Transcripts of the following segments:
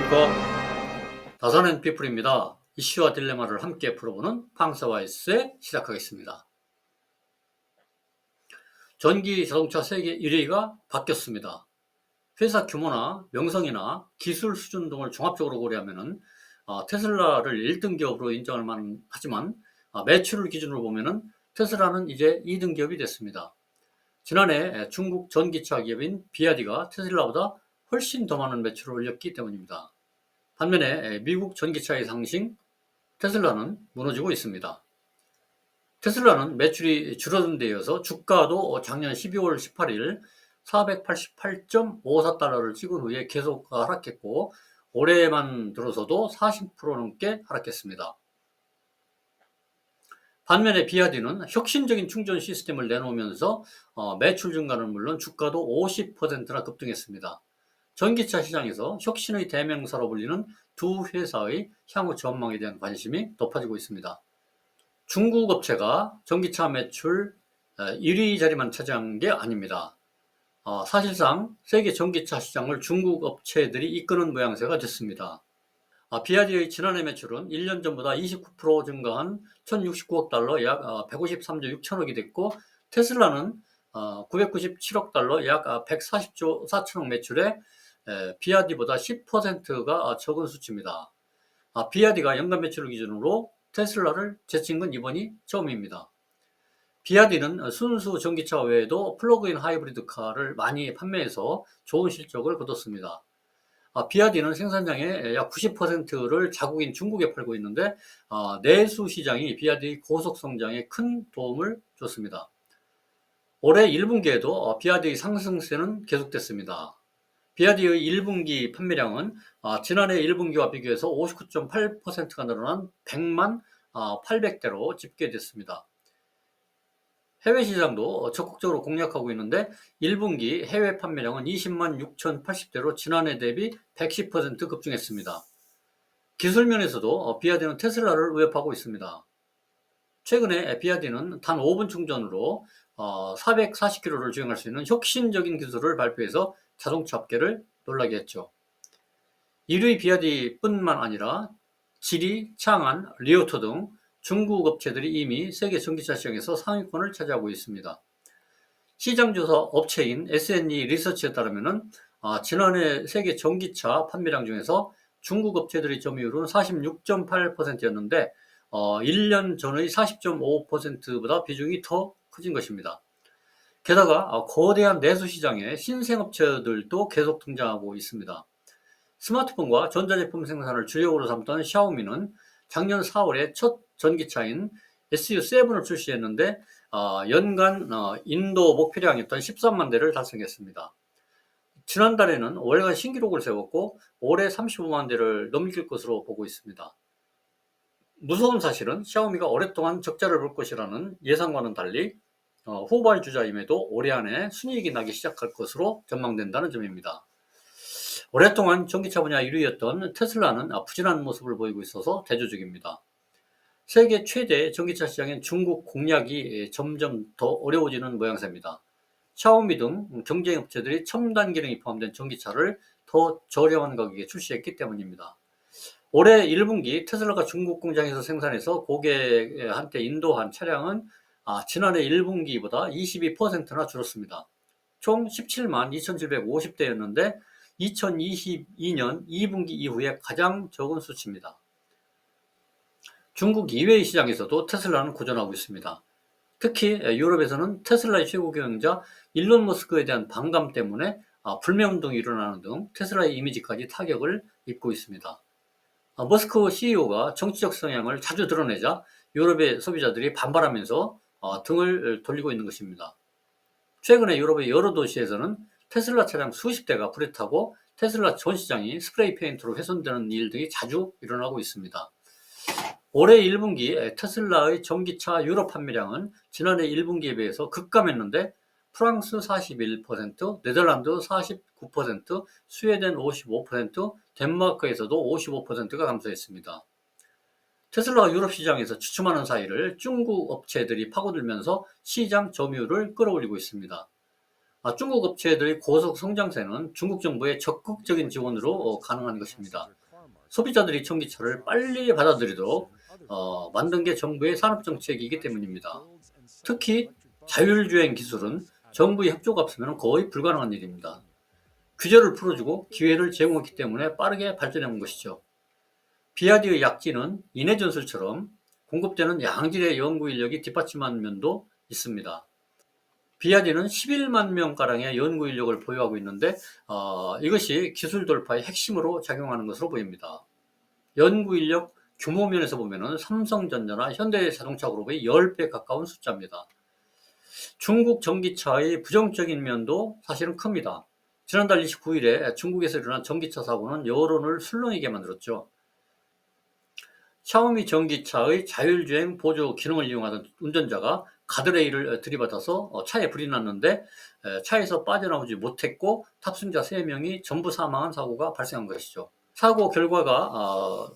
안녕하십니까. 다산앤피플입니다. 이슈와 딜레마를 함께 풀어보는 팡사와이스에 시작하겠습니다. 전기 자동차 세계 1위가 바뀌었습니다. 회사 규모나 명성이나 기술 수준 등을 종합적으로 고려하면 테슬라를 1등 기업으로 인정할 만하지만 매출을 기준으로 보면 테슬라는 이제 2등 기업이 됐습니다. 지난해 중국 전기차 기업인 비아디가 테슬라보다 훨씬 더 많은 매출을 올렸기 때문입니다. 반면에 미국 전기차의 상징 테슬라는 무너지고 있습니다. 테슬라는 매출이 줄어든 데 이어서 주가도 작년 12월 18일 488.54달러를 찍은 후에 계속 하락했고 올해만 들어서도 40% 넘게 하락했습니다. 반면에 비아디는 혁신적인 충전 시스템을 내놓으면서 매출 증가는 물론 주가도 50%나 급등했습니다. 전기차 시장에서 혁신의 대명사로 불리는 두 회사의 향후 전망에 대한 관심이 높아지고 있습니다. 중국 업체가 전기차 매출 1위 자리만 차지한 게 아닙니다. 사실상 세계 전기차 시장을 중국 업체들이 이끄는 모양새가 됐습니다. 비아디의 지난해 매출은 1년 전보다 29% 증가한 1069억 달러 약 153조 6천억이 됐고 테슬라는 997억 달러 약 140조 4천억 매출에 비아디보다 10%가 적은 수치입니다. 비아디가 연간 매출을 기준으로 테슬라를 제친 건 이번이 처음입니다. 비아디는 순수 전기차 외에도 플러그인 하이브리드 카를 많이 판매해서 좋은 실적을 거뒀습니다. 비아디는 생산량의 약 90%를 자국인 중국에 팔고 있는데 내수 시장이 비아디의 고속 성장에 큰 도움을 줬습니다. 올해 1분기에도 비아디의 상승세는 계속됐습니다. 비아디의 1분기 판매량은 지난해 1분기와 비교해서 59.8%가 늘어난 100만 800대로 집계됐습니다. 해외 시장도 적극적으로 공략하고 있는데 1분기 해외 판매량은 20만 6,080대로 지난해 대비 110% 급증했습니다. 기술 면에서도 비아디는 테슬라를 우협하고 있습니다. 최근에 비아디는 단 5분 충전으로 440km를 주행할 수 있는 혁신적인 기술을 발표해서 자동차 업계를 놀라게 했죠. 1위 비아디뿐만 아니라 지리, 창안, 리오토 등 중국 업체들이 이미 세계 전기차 시장에서 상위권을 차지하고 있습니다. 시장조사 업체인 S&E 리서치에 따르면 지난해 세계 전기차 판매량 중에서 중국 업체들의 점유율은 46.8%였는데 1년 전의 40.5%보다 비중이 더 커진 것입니다. 게다가 거대한 내수 시장에 신생업체들도 계속 등장하고 있습니다. 스마트폰과 전자제품 생산을 주력으로 삼던 샤오미는 작년 4월에 첫 전기차인 SU7을 출시했는데 연간 인도 목표량이었던 13만 대를 달성했습니다. 지난달에는 월간 신기록을 세웠고 올해 35만 대를 넘길 것으로 보고 있습니다. 무서운 사실은 샤오미가 오랫동안 적자를 볼 것이라는 예상과는 달리 후발주자임에도 올해 안에 순이익이 나기 시작할 것으로 전망된다는 점입니다. 오랫동안 전기차 분야 1위였던 테슬라는 부진한 모습을 보이고 있어서 대조적입니다. 세계 최대 전기차 시장인 중국 공략이 점점 더 어려워지는 모양새입니다. 샤오미 등 경쟁업체들이 첨단 기능이 포함된 전기차를 더 저렴한 가격에 출시했기 때문입니다. 올해 1분기 테슬라가 중국 공장에서 생산해서 고객한테 인도한 차량은 지난해 1분기보다 22%나 줄었습니다. 총 17만 2,750대였는데 2022년 2분기 이후에 가장 적은 수치입니다. 중국 이외의 시장에서도 테슬라는 고전하고 있습니다. 특히 유럽에서는 테슬라의 최고 경영자 일론 머스크에 대한 반감 때문에 불매운동이 일어나는 등 테슬라의 이미지까지 타격을 입고 있습니다. 머스크 CEO가 정치적 성향을 자주 드러내자 유럽의 소비자들이 반발하면서 등을 돌리고 있는 것입니다. 최근에 유럽의 여러 도시에서는 테슬라 차량 수십 대가 불에 타고 테슬라 전 시장이 스프레이 페인트로 훼손되는 일 등이 자주 일어나고 있습니다. 올해 1분기 테슬라의 전기차 유럽 판매량은 지난해 1분기에 비해서 급감했는데 프랑스 41%, 네덜란드 49%, 스웨덴 55%, 덴마크에서도 55%가 감소했습니다. 테슬라가 유럽 시장에서 주춤하는 사이를 중국 업체들이 파고들면서 시장 점유율을 끌어올리고 있습니다. 중국 업체들의 고속 성장세는 중국 정부의 적극적인 지원으로 가능한 것입니다. 소비자들이 전기차를 빨리 받아들이도록 만든 게 정부의 산업정책이기 때문입니다. 특히 자율주행 기술은 정부의 협조가 없으면 거의 불가능한 일입니다. 규제를 풀어주고 기회를 제공했기 때문에 빠르게 발전해 온 것이죠. 비아디의 약진은 인해 전술처럼 공급되는 양질의 연구 인력이 뒷받침한 면도 있습니다. 비아디는 11만 명가량의 연구 인력을 보유하고 있는데 이것이 기술 돌파의 핵심으로 작용하는 것으로 보입니다. 연구 인력 규모 면에서 보면 삼성전자나 현대자동차 그룹의 10배 가까운 숫자입니다. 중국 전기차의 부정적인 면도 사실은 큽니다. 지난달 29일에 중국에서 일어난 전기차 사고는 여론을 술렁이게 만들었죠. 샤오미 전기차의 자율주행 보조 기능을 이용하던 운전자가 가드레일을 들이받아서 차에 불이 났는데 차에서 빠져나오지 못했고 탑승자 3명이 전부 사망한 사고가 발생한 것이죠. 사고 결과가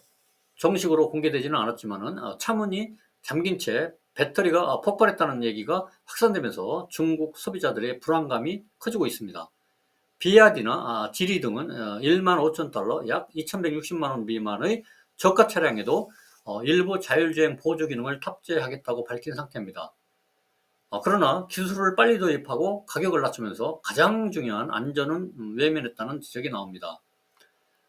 정식으로 공개되지는 않았지만 차문이 잠긴 채 배터리가 폭발했다는 얘기가 확산되면서 중국 소비자들의 불안감이 커지고 있습니다. 비아디나 지리 등은 1만 5천 달러 약 2,160만 원 미만의 저가 차량에도 일부 자율주행 보조 기능을 탑재하겠다고 밝힌 상태입니다. 그러나 기술을 빨리 도입하고 가격을 낮추면서 가장 중요한 안전은 외면했다는 지적이 나옵니다.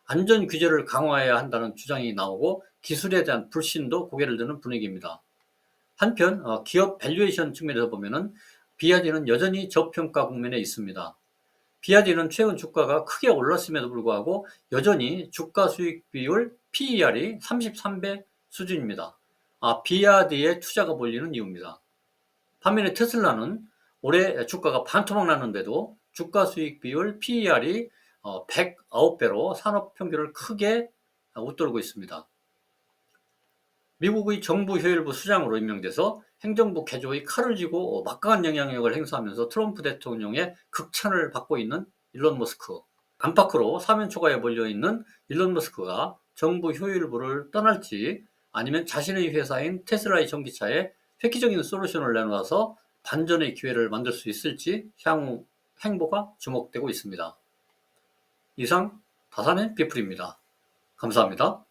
안전 규제를 강화해야 한다는 주장이 나오고 기술에 대한 불신도 고개를 드는 분위기입니다. 한편 기업 밸류에이션 측면에서 보면 비아디는 여전히 저평가 국면에 있습니다. 비아디는 최근 주가가 크게 올랐음에도 불구하고 여전히 주가 수익 비율 PER이 33배 수준입니다. 비아디의 투자가 몰리는 이유입니다. 반면에 테슬라는 올해 주가가 반토막 났는데도 주가 수익 비율 PER이 109배로 산업 평균을 크게 웃돌고 있습니다. 미국의 정부 효율부 수장으로 임명돼서 행정부 개조의 칼을 쥐고 막강한 영향력을 행사하면서 트럼프 대통령의 극찬을 받고 있는 일론 머스크. 안팎으로 사면 초과에 몰려있는 일론 머스크가 정부 효율부를 떠날지 아니면 자신의 회사인 테슬라의 전기차에 획기적인 솔루션을 내놓아서 반전의 기회를 만들 수 있을지 향후 행보가 주목되고 있습니다. 이상 다산의 비플입니다. 감사합니다.